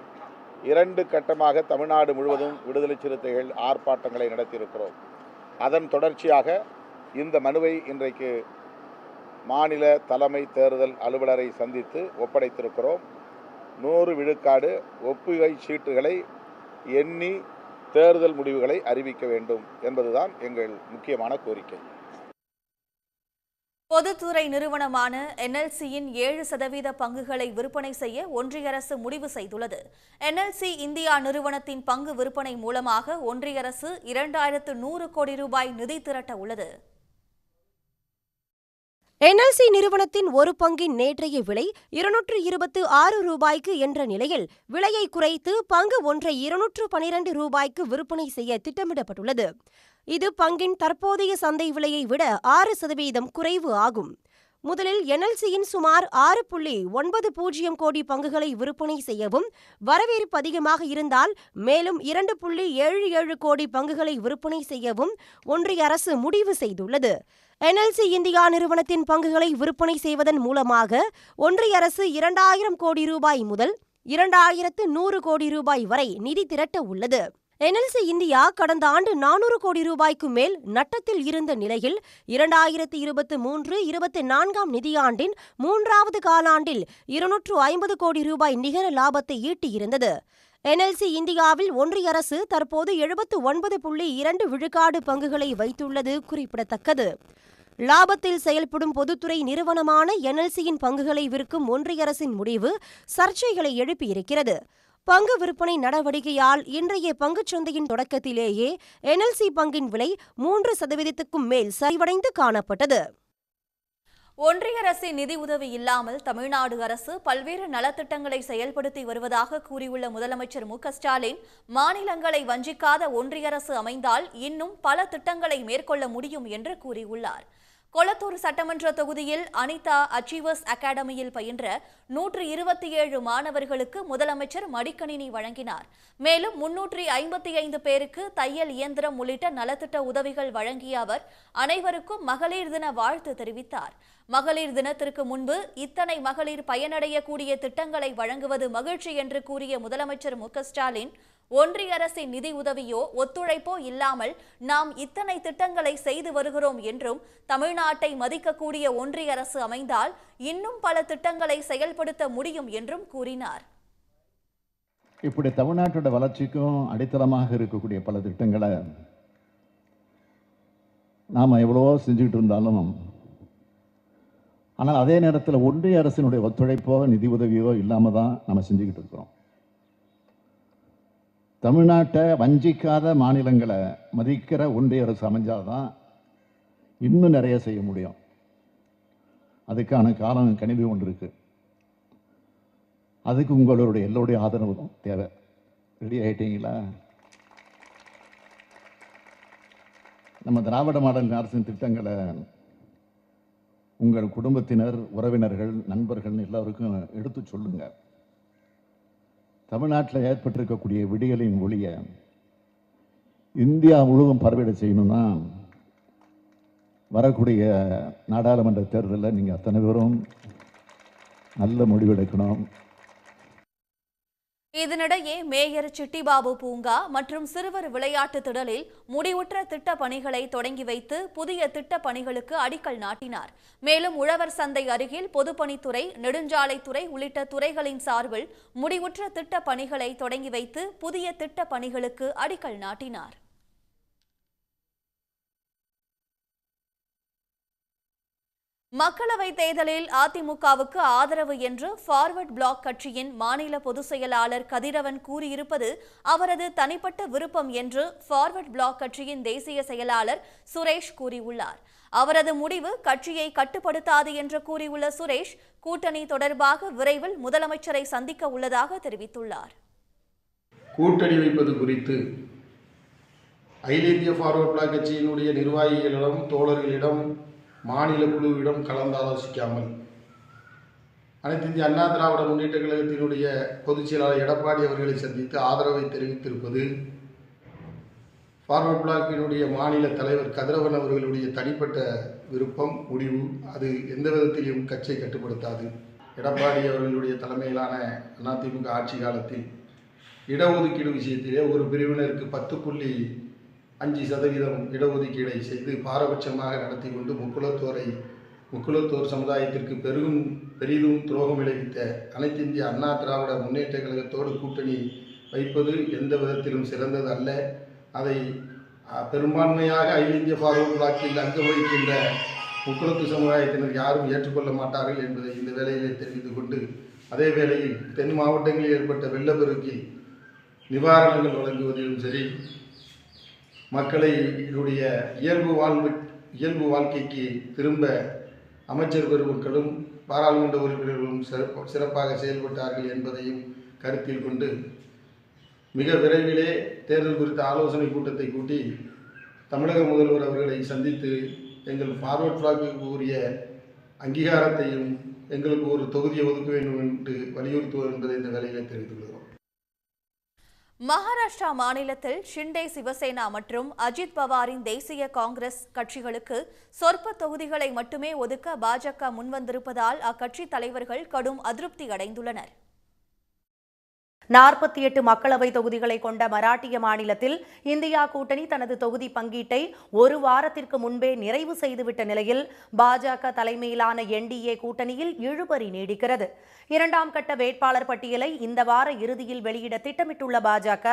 2 கட்டமாக தமிழ்நாடு முழுவதும் விடுதலை சிறுத்தைகள் ஆர்ப்பாட்டங்களை நடத்தியிருக்கிறோம். அதன் தொடர்ச்சியாக இந்த மனுவை இன்றைக்கு மாநில தலைமை தேர்தல் அலுவலரை சந்தித்து ஒப்படைத்திருக்கிறோம். 100 விழுக்காடு ஒப்புகை சீட்டுகளை எண்ணி தேர்தல் முடிவுகளை அறிவிக்க வேண்டும் என்பதுதான் எங்கள் முக்கியமான கோரிக்கை. பொதுத்துறை நிறுவனமான NLCயின் 7% பங்குகளை விற்பனை செய்ய ஒன்றிய அரசு முடிவு செய்துள்ளது. NLC இந்தியா நிறுவனத்தின் பங்கு விற்பனை மூலமாக ஒன்றிய அரசு 2100 கோடி ரூபாய் நிதி திரட்ட உள்ளது. NLC நிறுவனத்தின் ஒரு பங்கின் நேற்றைய விலை 226 ரூபாய்க்கு என்ற நிலையில் விலையை குறைத்து பங்கு ஒன்றை 212 ரூபாய்க்கு விற்பனை செய்ய திட்டமிடப்பட்டுள்ளது. இது பங்கின் தற்போதைய சந்தை விலையை விட 6% குறைவு ஆகும். முதலில் NLCயின் சுமார் 6.90 கோடி பங்குகளை விற்பனை செய்யவும், வரவேற்பு அதிகமாக இருந்தால் மேலும் 2.77 கோடி பங்குகளை விற்பனை செய்யவும் ஒன்றிய அரசு முடிவு செய்துள்ளது. NLC இந்தியா நிறுவனத்தின் பங்குகளை விற்பனை செய்வதன் மூலமாக ஒன்றிய அரசு 2000 கோடி ரூபாய் முதல் 2100 கோடி ரூபாய் வரை நிதி திரட்ட உள்ளது. NLC இந்தியா கடந்த ஆண்டு 400 கோடி ரூபாய்க்கு மேல் நட்டத்தில் இருந்த நிலையில் 2023-24ஆம் நிதியாண்டின் 3வது காலாண்டில் 250 கோடி ரூபாய் நிகர லாபத்தை ஈட்டியிருந்தது. NLC இந்தியாவில் ஒன்றிய அரசு தற்போது 79.2 விழுக்காடு பங்குகளை வைத்துள்ளது குறிப்பிடத்தக்கது. லாபத்தில் செயல்படும் பொதுத்துறை நிறுவனமான NLCயின் பங்குகளை விற்கும் ஒன்றிய அரசின் முடிவு சர்ச்சைகளை எழுப்பியிருக்கிறது. பங்கு விற்பனை நடவடிக்கையால் இன்றைய பங்குச்சந்தையின் தொடக்கத்திலேயே NLC பங்கின் விலை 3%க்கும் மேல் சரிவடைந்து காணப்பட்டது. ஒன்றிய அரசின் நிதி உதவி இல்லாமல் தமிழ்நாடு அரசு பல்வேறு நலத்திட்டங்களை செயல்படுத்தி வருவதாக கூறியுள்ள முதலமைச்சர் மு.க.ஸ்டாலின், மாநிலங்களை வஞ்சிக்காத ஒன்றிய அரசு அமைந்தால் இன்னும் பல திட்டங்களை மேற்கொள்ள முடியும் என்று கூறியுள்ளார். கொளத்தூர் சட்டமன்ற தொகுதியில் அனிதா அச்சீவர்ஸ் அகாடமியில் பயின்ற 127 மாணவர்களுக்கு முதலமைச்சர் மடிக்கணினி வழங்கினார். மேலும் 355 பேருக்கு தையல் இயந்திரம் உள்ளிட்ட நலத்திட்ட உதவிகள் வழங்கிய அவர் அனைவருக்கும் மகளிர் தின வாழ்த்து தெரிவித்தார். மகளிர் தினத்திற்கு முன்பு இத்தனை மகளிர் பயனடையக்கூடிய திட்டங்களை வழங்குவது மகிழ்ச்சி என்று கூறிய முதலமைச்சர் மு.க.ஸ்டாலின், ஒன்றிய அரசின் நிதி உதவியோ ஒத்துழைப்போ இல்லாமல் நாம் இத்தனை திட்டங்களை செய்து வருகிறோம் என்றும், தமிழ்நாட்டை மதிக்கக்கூடிய ஒன்றிய அரசு அமைந்தால் இன்னும் பல திட்டங்களை செயல்படுத்த முடியும் என்றும் கூறினார். இப்படி தமிழ்நாட்டோட வளர்ச்சிக்கும் அடித்தளமாக இருக்கக்கூடிய பல திட்டங்களை நாம் எவ்வளவோ செஞ்சுக்கிட்டு இருந்தாலும், ஆனால் அதே நேரத்தில் ஒன்றிய அரசினுடைய ஒத்துழைப்போ நிதி உதவியோ இல்லாமல் தான் நம்ம செஞ்சுக்கிட்டு இருக்கிறோம். தமிழ்நாட்டை வஞ்சிக்காத மாநிலங்களை மதிக்கிற ஒன்றிய அரசு அமைஞ்சாதான் இன்னும் நிறைய செய்ய முடியும். அதுக்கான காலம் கணிவு ஒன்று இருக்கு. அதுக்கு உங்களுடைய எல்லோருடைய ஆதரவு தேவை. ரெடி ஆகிட்டீங்களா? நம்ம திராவிட மாடல் அரசின் திட்டங்களை உங்கள் குடும்பத்தினர், உறவினர்கள், நண்பர்கள் எல்லாருக்கும் எடுத்து சொல்லுங்க. தமிழ்நாட்டில் ஏற்பட்டிருக்கக்கூடிய விடியலின் ஒளியை இந்தியா முழுவதும் பரவிட செய்யணும்னா வரக்கூடிய நாடாளுமன்ற தேர்தலில் நீங்கள் அத்தனை பேரும் நல்ல முடிவெடுக்கணும். இதனிடையே மேயர் சிட்டிபாபு பூங்கா மற்றும் சிறுவர் விளையாட்டு திடலில் முடிவுற்ற திட்ட பணிகளை தொடங்கி வைத்து புதிய திட்ட பணிகளுக்கு அடிக்கல் நாட்டினார். மேலும் உழவர் சந்தை அருகில் பொதுப்பணித்துறை, நெடுஞ்சாலைத்துறை உள்ளிட்ட துறைகளின் சார்பில் முடிவுற்ற திட்ட பணிகளை தொடங்கி வைத்து புதிய திட்ட பணிகளுக்கு அடிக்கல் நாட்டினார். மக்களவைத் தேர்தலில் அதிமுகவுக்கு ஆதரவு என்று ஃபார்வர்ட் பிளாக் கட்சியின் மாநில பொதுச் செயலாளர் கதிரவன் கூறியிருப்பது அவரது தனிப்பட்ட விருப்பம் என்று ஃபார்வர்ட் பிளாக் கட்சியின் தேசிய செயலாளர் சுரேஷ் கூறியுள்ளார். அவரது முடிவு கட்சியை கட்டுப்படுத்தாது என்று கூறியுள்ள சுரேஷ், கூட்டணி தொடர்பாக விரைவில் முதலமைச்சரை சந்திக்க உள்ளதாக தெரிவித்துள்ளார். கூட்டணி வைப்பது குறித்து அகில இந்திய ஃபார்வர்ட் பிளாக் கட்சியினுடைய நிர்வாகிகளிடம், தோழர்களிடம், மாநில குழுவிடம் கலந்தாலோசிக்காமல் அனைத்து இந்திய அண்ணா திராவிட முன்னேற்ற கழகத்தினுடைய பொதுச் செயலாளர் எடப்பாடி அவர்களை சந்தித்து ஆதரவை தெரிவித்திருப்பது ஃபார்வர்ட் பிளாக்கினுடைய மாநில தலைவர் கதிரவன் அவர்களுடைய தனிப்பட்ட விருப்பம், முடிவு. அது எந்த விதத்திலும் கட்சியை கட்டுப்படுத்தாது. எடப்பாடி அவர்களுடைய தலைமையிலான அதிமுக ஆட்சி காலத்தில் இடஒதுக்கீடு விஷயத்திலே ஒரு பிரிவினருக்கு 10.5% இடஒதுக்கீடை செய்து பாரபட்சமாக நடத்தி கொண்டு முக்குலத்தோர் சமுதாயத்திற்கு பெரிதும் துரோகம் விளைவித்த அனைத்து இந்திய அண்ணா திராவிட முன்னேற்ற கழகத்தோடு கூட்டணி வைப்பது எந்த விதத்திலும் சிறந்தது அல்ல. அதை பெரும்பான்மையாக அகில இந்திய ஃபார்வர்ட் பிளாக்கில் அங்கம் வகிக்கின்ற முக்குலத்து சமுதாயத்தினர் யாரும் ஏற்றுக்கொள்ள மாட்டார்கள் என்பதை இந்த வேளையிலே தெரிவித்துக் கொண்டு, அதே வேளையில் தென் மாவட்டங்களில் ஏற்பட்ட வெள்ளப்பெருக்கில் நிவாரணங்கள் வழங்குவதிலும் சரி, மக்களுடைய இயல்பு வாழ்க்கைக்கு திரும்ப அமைச்சர் பெருமக்களும் பாராளுமன்ற உறுப்பினர்களும் சிறப்பாக செயல்பட்டார்கள் என்பதையும் கருத்தில் கொண்டு மிக விரைவிலே தேர்தல் குறித்த ஆலோசனை கூட்டத்தை கூட்டி தமிழக முதல்வர் அவர்களை சந்தித்து எங்கள் ஃபார்வர்ட் பிளாக்கு உரிய அங்கீகாரத்தையும் எங்களுக்கு ஒரு தொகுதியை ஒதுக்க வேண்டும் என்று வலியுறுத்துவோம் என்பதை இந்த வேளையிலே தெரிவித்துள்ளோம். மகாராஷ்டிரா மாநிலத்தில் ஷிண்டே சிவசேனா மற்றும் அஜித் பவாரின் தேசிய காங்கிரஸ் கட்சிகளுக்கு சொற்ப தொகுதிகளை மட்டுமே ஒதுக்க பாஜக முன்வந்திருப்பதால் அக்கட்சி தலைவர்கள் கடும் அதிருப்தி அடைந்துள்ளனர். 48 மக்களவை தொகுதிகளை கொண்ட மராட்டிய மாநிலத்தில் இந்தியா கூட்டணி தனது தொகுதி பங்கீட்டை ஒரு வாரத்திற்கு முன்பே நிறைவு செய்துவிட்ட நிலையில் பாஜக தலைமையிலான என்டிஏ கூட்டணியில் இழுபறி நீடிக்கிறது. 2ஆம் கட்ட வேட்பாளர் பட்டியலை இந்த வார இறுதியில் வெளியிட திட்டமிட்டுள்ள பாஜக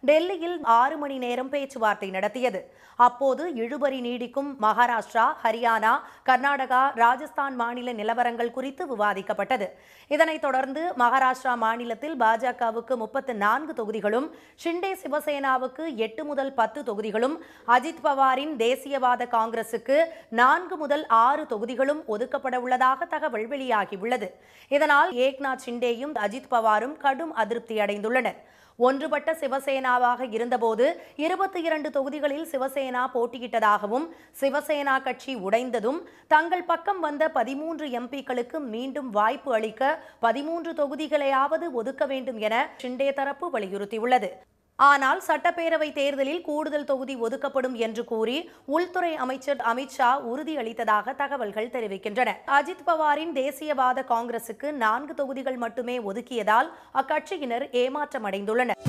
டெல்லியில் 6 மணி நேரம் பேச்சுவார்த்தை நடத்தியது. அப்போது இழுபறி நீடிக்கும் மகாராஷ்டிரா, ஹரியானா, கர்நாடகா, ராஜஸ்தான் மாநில நிலவரங்கள் குறித்து விவாதிக்கப்பட்டது. இதனைத் தொடர்ந்து மகாராஷ்டிரா மாநிலத்தில் பாஜகவுக்கு 34 தொகுதிகளும், ஷிண்டே சிவசேனாவுக்கு 8 முதல் 10 தொகுதிகளும், அஜித் பவாரின் தேசியவாத காங்கிரசுக்கு 4 முதல் 6 தொகுதிகளும் ஒதுக்கப்பட உள்ளதாக தகவல் வெளியாகியுள்ளது. இதனால் ஏக்நாத் ஷிண்டேயும் அஜித் பவாரும் கடும் அதிருப்தி அடைந்துள்ளனர். ஒன்றுபட்ட சிவசேனாவாக இருந்தபோது 22 தொகுதிகளில் சிவசேனா போட்டியிட்டதாகவும், சிவசேனா கட்சி உடைந்ததும் தங்கள் பக்கம் வந்த 13 எம்பிக்களுக்கு மீண்டும் வாய்ப்பு அளிக்க 13 தொகுதிகளையாவது ஒதுக்க வேண்டும் என ஷிண்டே தரப்பு வலியுறுத்தியுள்ளது. ஆனால் சட்டப்பேரவை தேர்தலில் கூடுதல் தொகுதி ஒதுக்கப்படும் என்று கூறி உள்துறை அமைச்சர் அமித்ஷா உறுதியளித்ததாக தகவல்கள் தெரிவிக்கின்றன. அஜித் பவாரின் தேசியவாத காங்கிரசுக்கு 4 தொகுதிகள் மட்டுமே ஒதுக்கியதால் அக்கட்சியினர் ஏமாற்றமடைந்துள்ளனர்.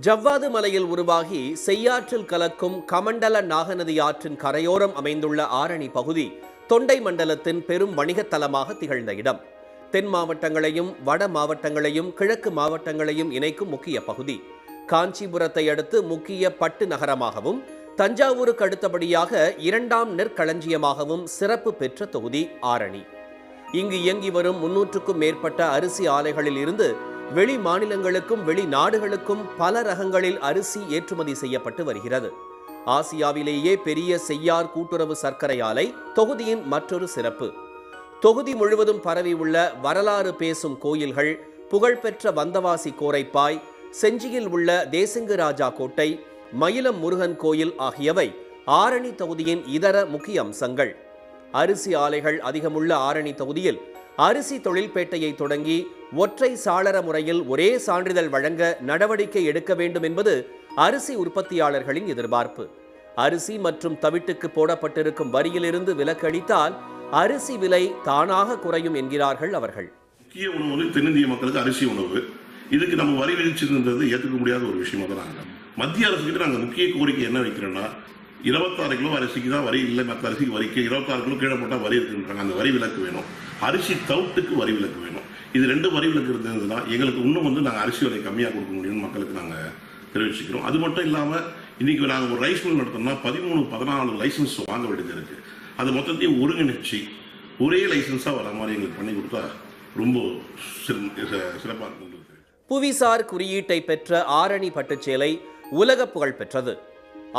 ஜவ்வாது மலையில் உருவாகி செய்யாற்றில் கலக்கும் கமண்டல நாகநதி ஆற்றின் கரையோரம் அமைந்துள்ள ஆரணி பகுதி தொண்டை மண்டலத்தின் பெரும் வணிகத் தலமாக திகழ்ந்த இடம். தென் மாவட்டங்களையும் வட மாவட்டங்களையும் கிழக்கு மாவட்டங்களையும் இணைக்கும் முக்கிய பகுதி. காஞ்சிபுரத்தை அடுத்து முக்கிய பட்டு நகரமாகவும் தஞ்சாவூருக்கு அடுத்தபடியாக 2ஆம் நெற்களஞ்சியமாகவும் சிறப்பு பெற்ற தொகுதி ஆரணி. இங்கு இயங்கி வரும் 300க்கும் மேற்பட்ட அரிசி ஆலைகளில் இருந்து வெளி மாநிலங்களுக்கும் வெளிநாடுகளுக்கும் பல ரகங்களில் அரிசி ஏற்றுமதி செய்யப்பட்டு வருகிறது. ஆசியாவிலேயே பெரிய செய்யார் கூட்டுறவு சர்க்கரை ஆலை தொகுதியின் மற்றொரு சிறப்பு. தொகுதி முழுவதும் பரவி உள்ள வரலாறு பேசும் கோயில்கள், புகழ்பெற்ற வந்தவாசி கோரைப்பாய், செஞ்சியில் உள்ள தேசிங்கு ராஜா கோட்டை, மயிலம் முருகன் கோயில் ஆகியவை ஆரணி தொகுதியின் இதர முக்கிய அம்சங்கள். அரிசி ஆலைகள் அதிகமுள்ள ஆரணி தொகுதியில் அரிசி தொழில்பேட்டையை தொடங்கி ஒற்றை சாளர முறையில் ஒரே சான்றிதழ் வழங்க நடவடிக்கை எடுக்க வேண்டும் என்பது அரிசி உற்பத்தியாளர்களின் எதிர்பார்ப்பு. அரிசி மற்றும் தவிட்டுக்கு போடப்பட்டிருக்கும் வரியிலிருந்து விலக்களித்தால் அரிசி விலை தானாக குறையும் என்கிறார்கள் அவர்கள். முக்கிய உணவு வந்து தென்னிந்திய மக்களுக்கு அரிசி உணவு. இதுக்கு நம்ம வரி விதிச்சிருந்தது ஏற்றுக்க முடியாத ஒரு விஷயமா தான் நாங்கள் மத்திய அரசுக்கிட்ட நாங்கள் முக்கிய கோரிக்கை என்ன வைக்கிறோன்னா, 26 கிலோ அரிசிக்கு தான் வரி இல்லை, மற்ற அரிசிக்கு வரிக்கு 26 கிலோ கீழே போட்டால் வரி இருக்குன்றாங்க. அந்த வரி விலக்கு வேணும். அரிசி தவிட்டுக்கு வரி விலக்கு வேணும். இது 2 வரி விலக்கு இருந்ததுன்னா எங்களுக்கு இன்னும் வந்து நாங்கள் அரிசி விலை கம்மியாக கொடுக்க முடியும்னு மக்களுக்கு நாங்கள் தெரிவிச்சுக்கிறோம். அது மட்டும் இல்லாமல் இன்றைக்கி நாங்கள் ஒரு ரைஸ் மில் நடத்தோம்னா 13-14 லைசன்ஸ் வாங்க வேண்டியது இருக்குது. அது மொத்தத்தையும் ஒருங்கிணைச்சு ஒரே லைசன்ஸாக வர மாதிரி எங்களுக்கு பண்ணி கொடுத்தா ரொம்ப சிறப்பாக இருக்கும். புவிசார் குறியீட்டை பெற்ற ஆரணி பட்டுச்சேலை உலக புகழ் பெற்றது.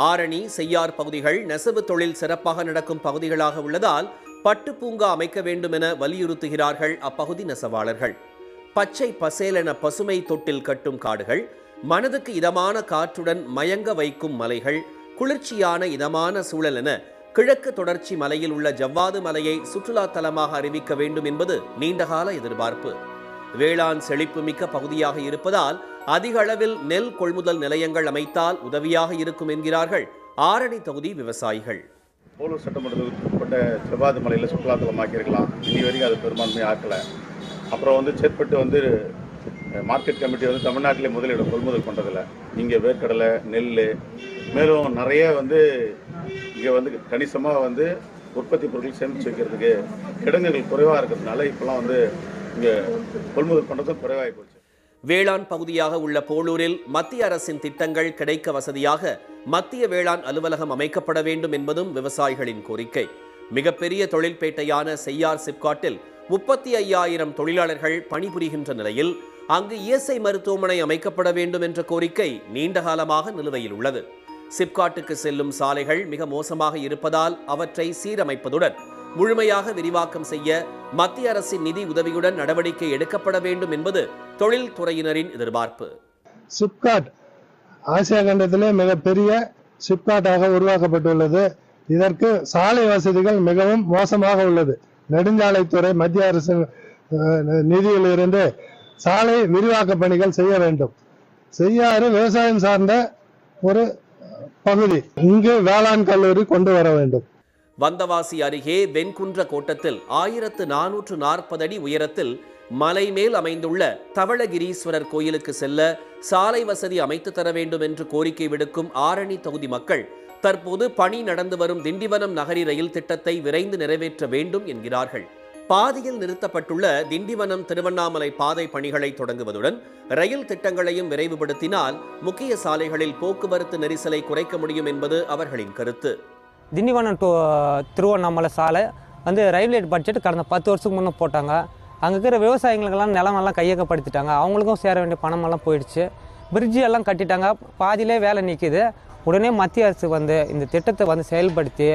ஆரணி, செய்யார் பகுதிகள் நெசவு தொழில் சிறப்பாக நடக்கும் பகுதிகளாக உள்ளதால் பட்டு பூங்கா அமைக்க வேண்டும் என வலியுறுத்துகிறார்கள் அப்பகுதி நெசவாளர்கள். பச்சை பசேலென பசுமை தொட்டில் கட்டும் காடுகள், மனதுக்கு இதமான காற்றுடன் மயங்க வைக்கும் மலைகள், குளிர்ச்சியான இதமான சூழல் என கிழக்கு தொடர்ச்சி மலையில் உள்ள ஜவ்வாது மலையை சுற்றுலா தலமாக அறிவிக்க வேண்டும் என்பது நீண்டகால எதிர்பார்ப்பு. வேளாண் செழிப்பு மிக்க பகுதியாக இருப்பதால் அதிக அளவில் நெல் கொள்முதல் நிலையங்கள் அமைத்தால் உதவியாக இருக்கும் என்கிறார்கள் ஆரணி தொகுதி விவசாயிகள். போலூர் சட்டமன்றத்துக்கு உட்பட்ட ஜவ்வாது மலையில் சுற்றுலாத்தலமாக்கியிருக்கலாம். இனி வரைக்கும் அது பெரும்பான்மை ஆக்கலை. அப்புறம் வந்து சேத்பட்டு வந்து மார்க்கெட் கமிட்டி வந்து தமிழ்நாட்டிலே முதலிடம் கொள்முதல் பண்ணுறதில்ல. இங்கே வேர்க்கடலை, நெல், மேலும் நிறைய வந்து இங்கே வந்து கணிசமாக வந்து உற்பத்தி பொருட்கள் சேமித்து வைக்கிறதுக்கு கிடங்குகள் குறைவாக இருக்கிறதுனால இப்போலாம் வந்து இங்கே கொள்முதல் பண்ணுறதும் குறைவாகி போச்சு. வேளாண் பகுதியாக உள்ள போலூரில் மத்திய அரசின் திட்டங்கள் கிடைக்க வசதியாக மத்திய வேளாண் அலுவலகம் அமைக்கப்பட வேண்டும் என்பதும் விவசாயிகளின் கோரிக்கை. மிகப்பெரிய தொழில்பேட்டையான செய்யார் சிப்காட்டில் 35,000 தொழிலாளர்கள் பணிபுரிகின்ற நிலையில் அங்கு இஎஸ்ஐ மருத்துவமனை அமைக்கப்பட வேண்டும் என்ற கோரிக்கை நீண்ட காலமாக நிலுவையில் உள்ளது. சிப்காட்டுக்கு செல்லும் சாலைகள் மிக மோசமாக இருப்பதால் அவற்றை சீரமைப்பதுடன் முழுமையாக விரிவாக்கம் செய்ய மத்திய அரசின் நிதி உதவியுடன் நடவடிக்கை எடுக்கப்பட வேண்டும் என்பது தொழில்துறையினரின் எதிர்பார்ப்பு. சிப்காட் ஆசியா கண்டத்திலே மிகப்பெரிய சிப்காட்டாக உருவாக்கப்பட்டுள்ளது. இதற்கு சாலை வசதிகள் மிகவும் மோசமாக உள்ளது. நெடுஞ்சாலைத்துறை மத்திய அரசு நிதியிலிருந்து சாலை விரிவாக்க பணிகள் செய்ய வேண்டும். செய்யாறு விவசாயம் சார்ந்த ஒரு பகுதி, இங்கு வேளாண் கல்லூரி கொண்டு வர வேண்டும். வந்தவாசி அருகே வெண்குன்ற கோட்டத்தில் 1440 அடி உயரத்தில் மலை மேல் அமைந்துள்ள தவளகிரீஸ்வரர் கோயிலுக்கு செல்ல சாலை வசதி அமைத்து தர வேண்டும் என்று கோரிக்கை விடுக்கும் ஆரணி தொகுதி மக்கள் தற்போது பணி நடந்து வரும் திண்டிவனம் நகரி ரயில் திட்டத்தை விரைந்து நிறைவேற்ற வேண்டும் என்கிறார்கள். பாதியில் நிறுத்தப்பட்டுள்ள திண்டிவனம் திருவண்ணாமலை பாதை பணிகளை தொடங்குவதுடன் ரயில் திட்டங்களையும் விரைவுபடுத்தினால் முக்கிய சாலைகளில் போக்குவரத்து நெரிசலை குறைக்க முடியும் என்பது அவர்களின் கருத்து. திண்டிவனம் டு திருவண்ணாமலை சாலை வந்து ரயில்வே பட்ஜெட் கடந்த 10 வருஷத்துக்கு முன்னே போட்டாங்க. அங்கே இருக்கிற விவசாயிகளுக்கெல்லாம் நிலமெல்லாம் கையகப்படுத்திட்டாங்க. அவங்களுக்கும் சேர வேண்டிய பணமெல்லாம் போயிடுச்சு. பிரிட்ஜு எல்லாம் கட்டிட்டாங்க. பாதியிலே வேலை நிற்கிது. உடனே மத்திய அரசு வந்து இந்த திட்டத்தை வந்து செயல்படுத்தி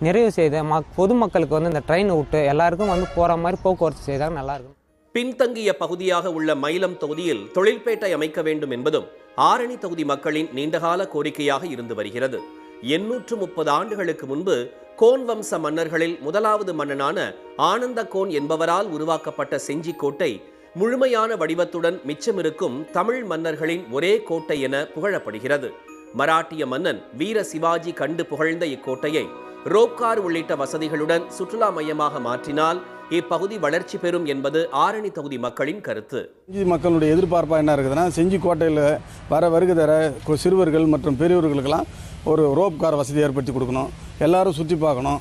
நிறைவு செய்து பொதுமக்களுக்கு வந்து இந்த ட்ரெயினை விட்டு எல்லாருக்கும் வந்து போகிற மாதிரி போக்குவரத்து செய்தால் நல்லாயிருக்கும். பின்தங்கிய பகுதியாக உள்ள மயிலம் தொகுதியில் தொழில்பேட்டை அமைக்க வேண்டும் என்பதும் ஆரணி தொகுதி மக்களின் நீண்டகால கோரிக்கையாக இருந்து வருகிறது. 830 ஆண்டுகளுக்கு முன்பு கோன் வம்ச மன்னர்களில் முதலாவது மன்னனான ஆனந்த கோன் என்பவரால் உருவாக்கப்பட்ட செஞ்சிக்கோட்டை முழுமையான வடிவத்துடன் மிச்சமிருக்கும் தமிழ் மன்னர்களின் ஒரே கோட்டை என புகழப்படுகிறது. மராட்டிய மன்னன் வீர சிவாஜி கண்டு புகழ்ந்த இக்கோட்டையை ரோப்கார் உள்ளிட்ட வசதிகளுடன் சுற்றுலா மையமாக மாற்றினால் இப்பகுதி வளர்ச்சி பெறும் என்பது ஆரணி தொகுதி மக்களின் கருத்து. செஞ்சி மக்களுடைய எதிர்பார்ப்பாக என்ன இருக்குதுன்னா, செஞ்சி கோட்டையில் வருகை தர சிறுவர்கள் மற்றும் பெரியவர்களுக்கெல்லாம் ஒரு ரோப் கார் வசதி ஏற்படுத்தி கொடுக்கணும், எல்லாரும் சுற்றி பார்க்கணும்,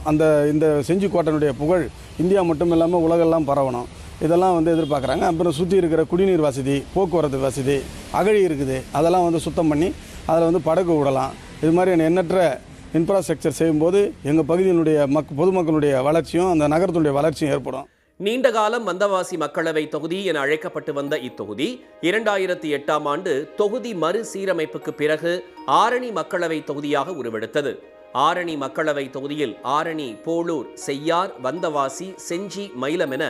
இந்த செஞ்சி கோட்டையினுடைய புகழ் இந்தியா மட்டும் இல்லாமல் உலகெல்லாம் பரவணும், இதெல்லாம் எதிர்பார்க்குறாங்க. அப்புறம் சுற்றி இருக்கிற குடிநீர் வசதி, போக்குவரத்து வசதி, அகழி இருக்குது, அதெல்லாம் சுத்தம் பண்ணி அதில் படகு விடலாம். இது மாதிரி எண்ணற்ற இன்ஃப்ராஸ்ட்ரக்சர் செய்யும்போது எங்கள் பகுதியினுடைய பொதுமக்களுடைய வளர்ச்சியும் அந்த நகரத்தினுடைய வளர்ச்சியும் ஏற்படும். நீண்ட காலம் வந்தவாசி மக்களவை தொகுதி என அழைக்கப்பட்டு வந்த இத்தொகுதி 2008ஆம் ஆண்டு தொகுதி மறுசீரமைப்புக்கு பிறகு ஆரணி மக்களவை தொகுதியாக உருவெடுத்தது. ஆரணி மக்களவை தொகுதியில் ஆரணி, போளூர், செய்யார், வந்தவாசி, செஞ்சி, மயிலம் என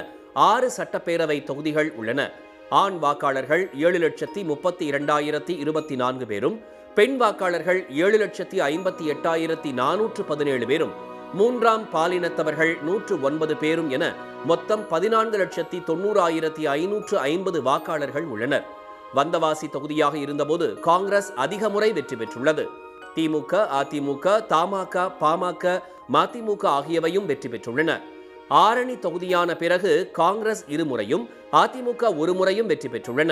6 சட்டப்பேரவை தொகுதிகள் உள்ளன. ஆண் வாக்காளர்கள் 7,32,024 பேரும், பெண் வாக்காளர்கள் 7,58,417 பேரும், மூன்றாம் பாலினத்தவர்கள் 109 பேரும் என மொத்தம் 14,90,550 வாக்காளர்கள் உள்ளனர். வந்தவாசி தொகுதியாக இருந்தபோது காங்கிரஸ் அதிக முறை வெற்றி பெற்றுள்ளது. திமுக, அதிமுக, தமாக, பாமக, மதிமுக ஆகியவையும் வெற்றி பெற்றுள்ளன. ஆரணி தொகுதியான பிறகு காங்கிரஸ் 2 முறையும் அதிமுக 1 முறையும் வெற்றி பெற்றுள்ளன.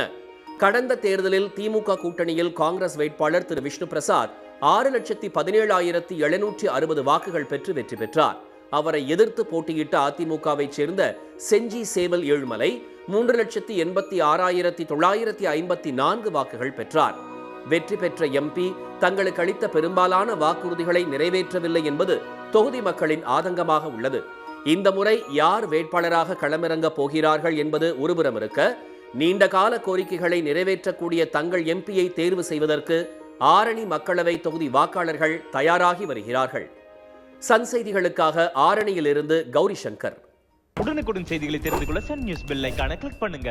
கடந்த தேர்தலில் திமுக கூட்டணியில் காங்கிரஸ் வேட்பாளர் திரு விஷ்ணு பிரசாத் 6,17,760 வாக்குகள் பெற்று வெற்றி பெற்றார். அவரை எதிர்த்து போட்டியிட்ட அதிமுகவை சேர்ந்த செஞ்சி சேவல் ஏழுமலை 3,86,954 வாக்குகள் பெற்றார். வெற்றி பெற்ற எம்பி தங்களுக்கு அளித்த பெரும்பாலான வாக்குறுதிகளை நிறைவேற்றவில்லை என்பது தொகுதி மக்களின் ஆதங்கமாக உள்ளது. இந்த முறை யார் வேட்பாளராக களமிறங்க போகிறார்கள் என்பது ஒருபுறம் இருக்க, நீண்டகால கோரிக்கைகளை நிறைவேற்றக்கூடிய தங்கள் எம்பியை தேர்வு செய்வதற்கு ஆரணி மக்களவை தொகுதி வாக்காளர்கள் தயாராகி வருகிறார்கள். சன் செய்திகளுக்காக ஆரணியிலிருந்து கௌரி சங்கர். உடனுக்குடன் செய்திகளை தெரிந்து கொள்ள சன் நியூஸ் பெல் ஐகானை கிளிக் பண்ணுங்க.